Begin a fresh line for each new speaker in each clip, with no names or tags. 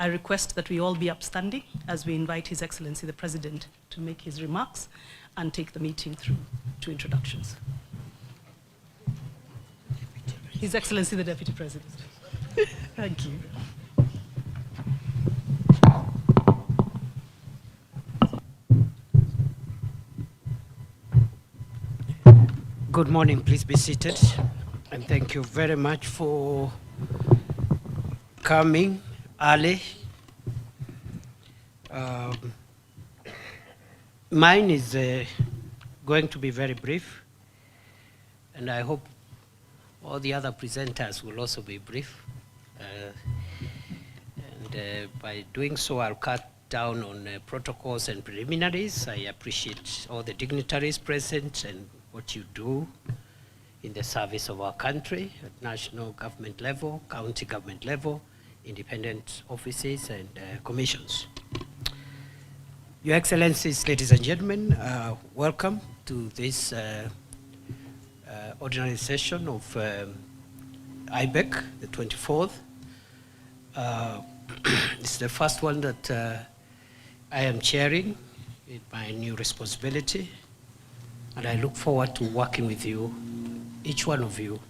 I request that we all be upstanding as we invite His Excellency the President to make his remarks and take the meeting through to introductions. His Excellency the Deputy President. Thank you.
Good morning, please be seated. And thank you very much for coming early. Mine is going to be very brief, and I hope all the other presenters will also be brief. By doing so, I'll cut down on protocols and preliminaries. I appreciate all the dignitaries present and what you do in the service of our country at national government level, county government level, independent offices and commissions. Your Excellencies, ladies and gentlemen, welcome to this ordinary session of IBEC, the 24th. It's the first one that I am chairing in my new responsibility, and I look forward to working with you, each one of you,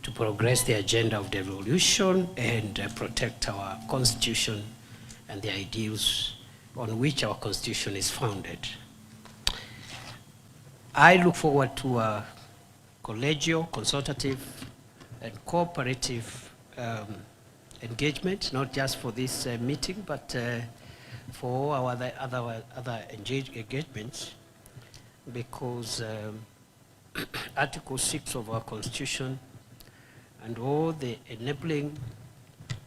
to progress the agenda of devolution and protect our Constitution and the ideals on which our Constitution is founded. I look forward to a collegial, consultative, and cooperative engagement, not just for this meeting, but for our other engagements, because Article 6 of our Constitution and all the enabling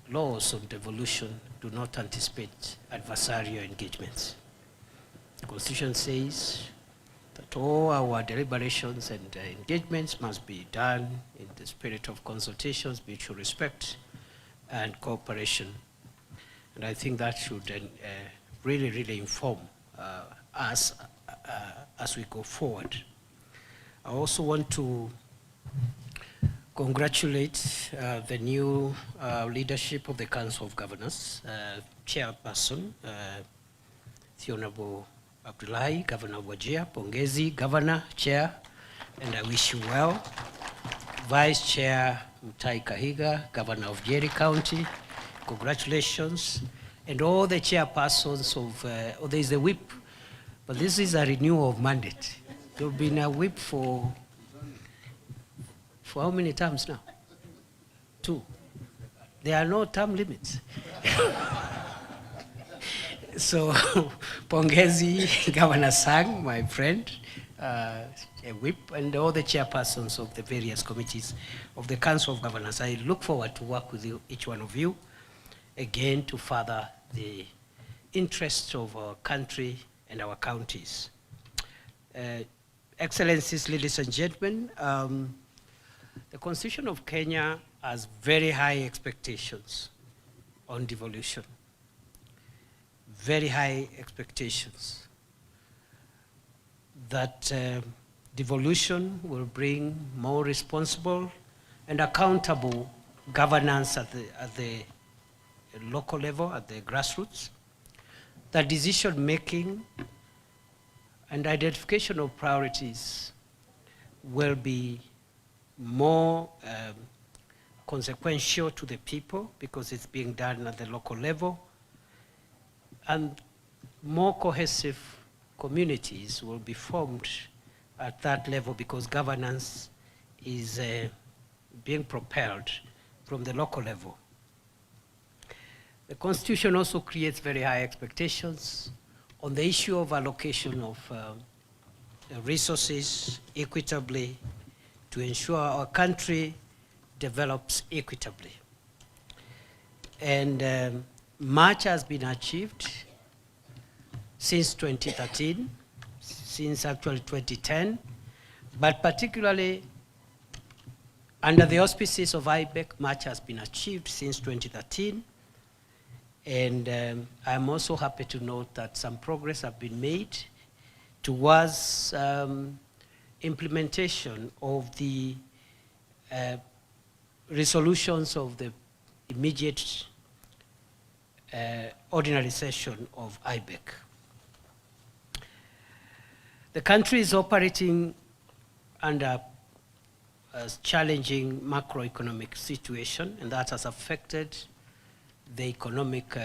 laws of devolution do not anticipate adversarial engagements. The Constitution says that all our deliberations and engagements must be done in the spirit of consultations, mutual respect, and cooperation. And I think that should really inform us as we go forward. I also want to congratulate the new leadership of the Council of Governors, Chairperson, the Honorable Abdullahi, Governor of Wajir, Pongezi, Governor, Chair, and I wish you well. Vice Chair Mutai Kahiga, Governor of Jerry County, congratulations. And all the chairpersons of, there's a whip, but this is a renewal of mandate. There've been a whip for how many terms now? 2. There are no term limits. So, Pongezi, Governor Sang, my friend, a whip, and all the chairpersons of the various committees of the Council of Governors. I look forward to work with you, each one of you, again to further the interests of our country and our counties. Excellencies, ladies and gentlemen, the Constitution of Kenya has very high expectations on devolution. Very high expectations that devolution will bring more responsible and accountable governance at the local level, at the grassroots. That decision-making and identification of priorities will be more consequential to the people because it's being done at the local level, and more cohesive communities will be formed at that level because governance is being propelled from the local level. The Constitution also creates very high expectations on the issue of allocation of resources equitably to ensure our country develops equitably. And much has been achieved since 2013, since actually 2010, but particularly under the auspices of IBEC, much has been achieved since 2013. And I'm also happy to note that some progress have been made towards implementation of the resolutions of the immediate ordinary session of IBEC. The country is operating under a challenging macroeconomic situation, and that has affected the economic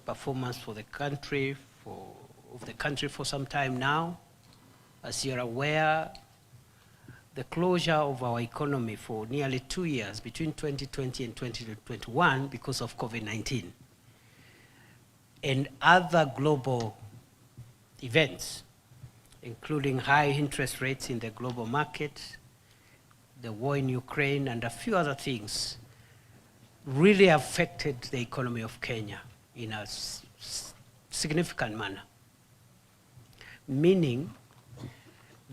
performance for the country, for some time now. As you're aware, the closure of our economy for nearly 2 years, between 2020 and 2021, because of COVID-19, and other global events, including high interest rates in the global market, the war in Ukraine, and a few other things, really affected the economy of Kenya in a significant manner. Meaning,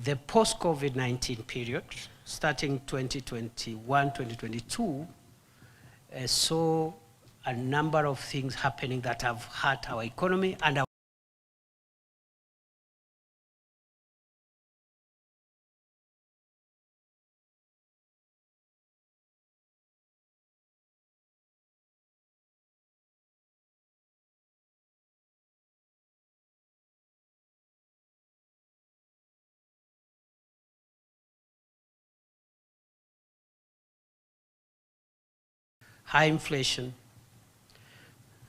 the post-COVID-19 period, starting 2021, 2022, saw a number of things happening that have hurt our economy and our high inflation,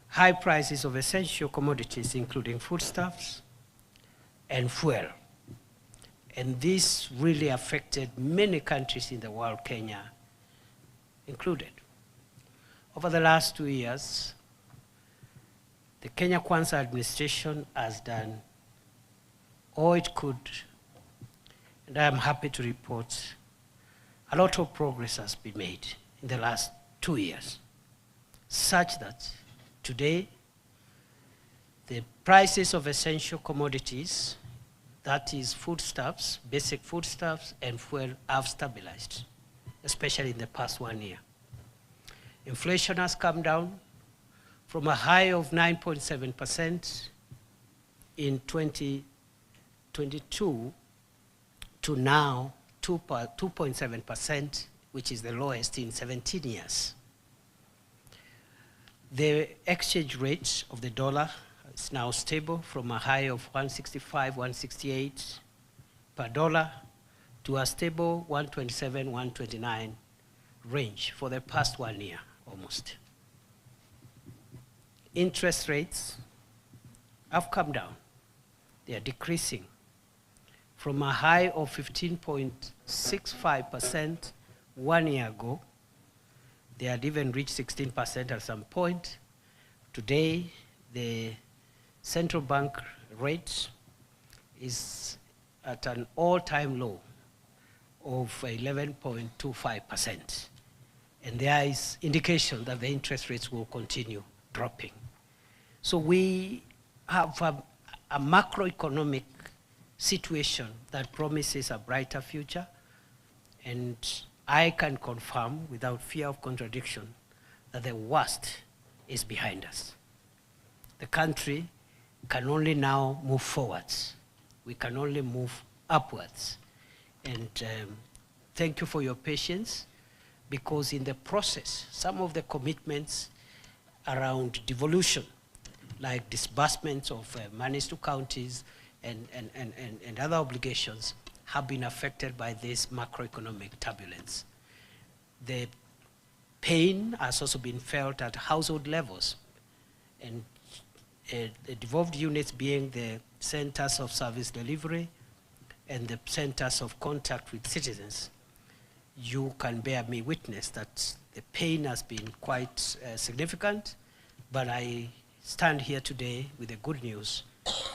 high prices of essential commodities, including foodstuffs and fuel. And this really affected many countries in the world, Kenya included. Over the last 2 years, the Kenya Kwanza administration has done all it could, and I am happy to report a lot of progress has been made in the last 2 years, such that today the prices of essential commodities, that is foodstuffs, basic foodstuffs and fuel, have stabilized, especially in the past 1 year. Inflation has come down from a high of 9.7% in 2022 to now 2.7%, which is the lowest in 17 years. The exchange rate of the dollar is now stable from a high of 165, 168 per dollar to a stable 127, 129 range for the past 1 year almost. Interest rates have come down. They are decreasing from a high of 15.65% 1 year ago. They had even reached 16% at some point. Today, the central bank rate is at an all-time low of 11.25%. And there is indication that the interest rates will continue dropping. So we have a macroeconomic situation that promises a brighter future, and I can confirm without fear of contradiction that the worst is behind us. The country can only now move forwards. We can only move upwards. And thank you for your patience, because in the process, some of the commitments around devolution, like disbursements of monies to counties and other obligations, have been affected by this macroeconomic turbulence. The pain has also been felt at household levels, and the devolved units being the centers of service delivery and the centers of contact with citizens. You can bear me witness that the pain has been quite significant, but I stand here today with the good news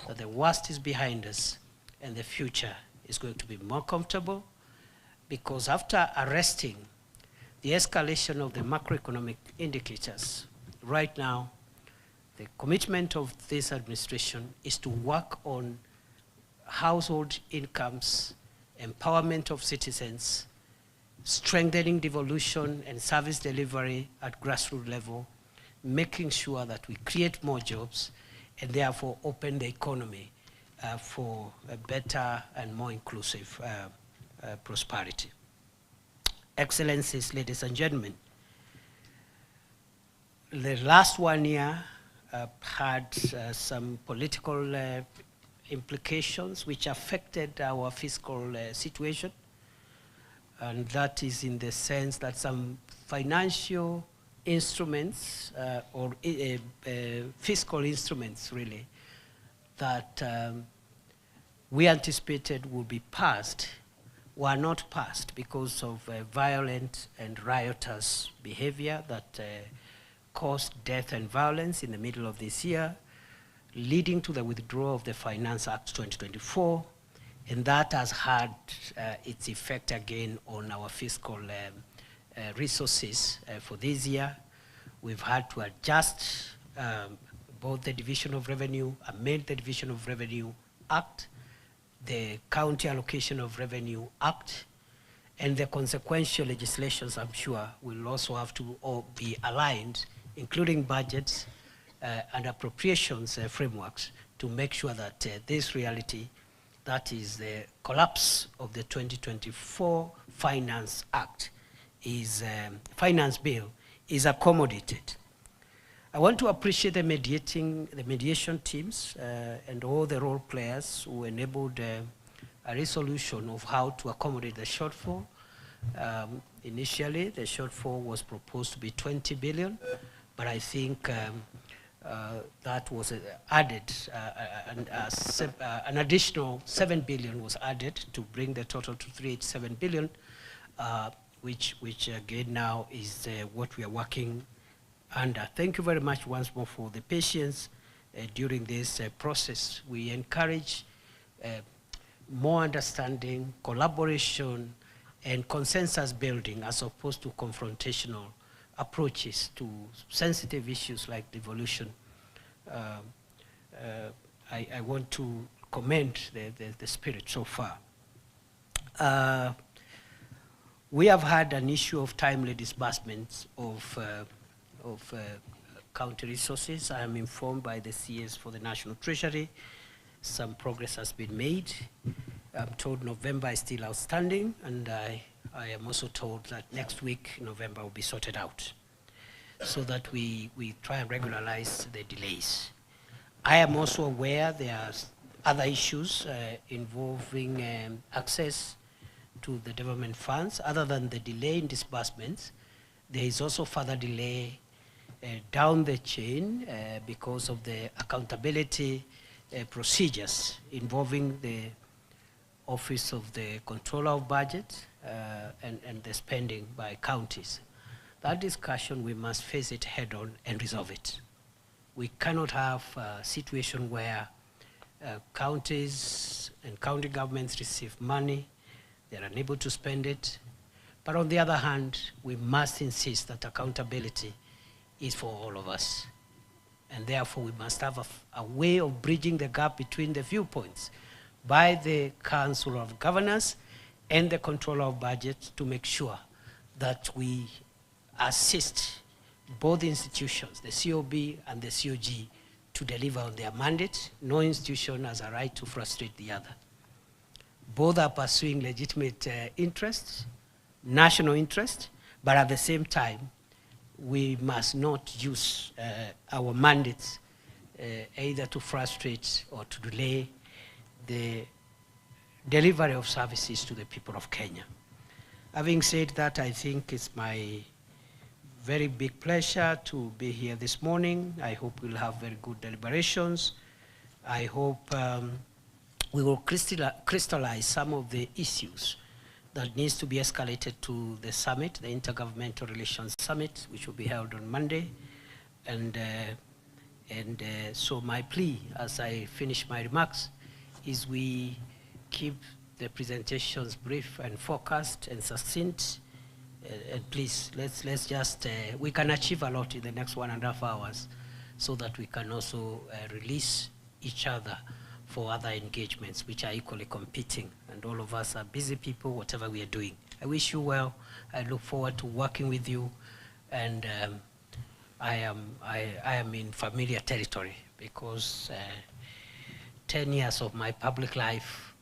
that the worst is behind us and the future is going to be more comfortable, because after arresting the escalation of the macroeconomic indicators, right now, the commitment of this administration is to work on household incomes, empowerment of citizens, strengthening devolution and service delivery at grassroots level, making sure that we create more jobs and therefore open the economy for a better and more inclusive prosperity. Excellencies, ladies and gentlemen, the last 1 year had some political implications which affected our fiscal situation. And that is in the sense that some financial instruments or fiscal instruments really that we anticipated would be passed were not passed because of violent and riotous behavior that caused death and violence in the middle of this year, leading to the withdrawal of the Finance Act 2024, and that has had its effect again on our fiscal resources for this year. We've had to adjust both the Division of Revenue, amend the Division of Revenue Act, the County Allocation of Revenue Act, and the consequential legislations, I'm sure, will also have to all be aligned, including budgets and appropriations frameworks, to make sure that this reality, that is the collapse of the 2024 Finance Act, Finance Bill, is accommodated. I want to appreciate the mediation teams and all the role players who enabled a resolution of how to accommodate the shortfall. Initially, the shortfall was proposed to be 20 billion, but I think that was added, an additional 7 billion was added to bring the total to 387 billion, which again now is what we are working under. Thank you very much once more for the patience during this process. We encourage more understanding, collaboration, and consensus building as opposed to confrontational approaches to sensitive issues like devolution. I want to commend the spirit so far. We have had an issue of timely disbursements of county resources. I am informed by the CS for the National Treasury. Some progress has been made. I'm told November is still outstanding, and I am also told that next week, November, will be sorted out so that we try and regularize the delays. I am also aware there are other issues involving access to the development funds. Other than the delay in disbursements, there is also further delay down the chain because of the accountability procedures involving the Office of the Controller of Budget and the spending by counties. That discussion, we must face it head on and resolve it. We cannot have a situation where counties and county governments receive money, they're unable to spend it, but on the other hand, we must insist that accountability is for all of us. And therefore, we must have a way of bridging the gap between the viewpoints by the Council of Governors and the Controller of Budget to make sure that we assist both institutions, the COB and the COG, to deliver on their mandate. No institution has a right to frustrate the other. Both are pursuing legitimate interests, national interest, but at the same time, we must not use our mandates either to frustrate or to delay the delivery of services to the people of Kenya. Having said that, I think it's my very big pleasure to be here this morning. I hope we'll have very good deliberations. I hope we will crystallize some of the issues that needs to be escalated to the summit, the Intergovernmental Relations Summit, which will be held on Monday. And so my plea, as I finish my remarks, is we keep the presentations brief and focused and succinct. And please, let's just, we can achieve a lot in the next 1.5 hours so that we can also release each other for other engagements which are equally competing. And all of us are busy people, whatever we are doing. I wish you well. I look forward to working with you. And I am in familiar territory because 10 years of my public life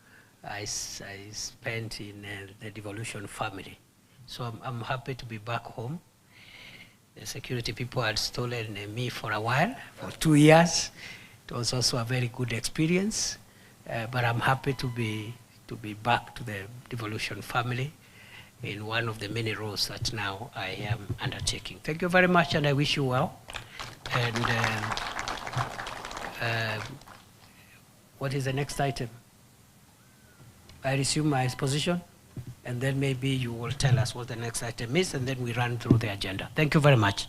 I spent in the devolution family. So I'm happy to be back home. The security people had stolen me for a while, for 2 years. It was also a very good experience, but I'm happy to be back to the devolution family in one of the many roles that now I am undertaking. Thank you very much, and I wish you well. And what is the next item? I resume my position, and then maybe you will tell us what the next item is, and then we run through the agenda. Thank you very much.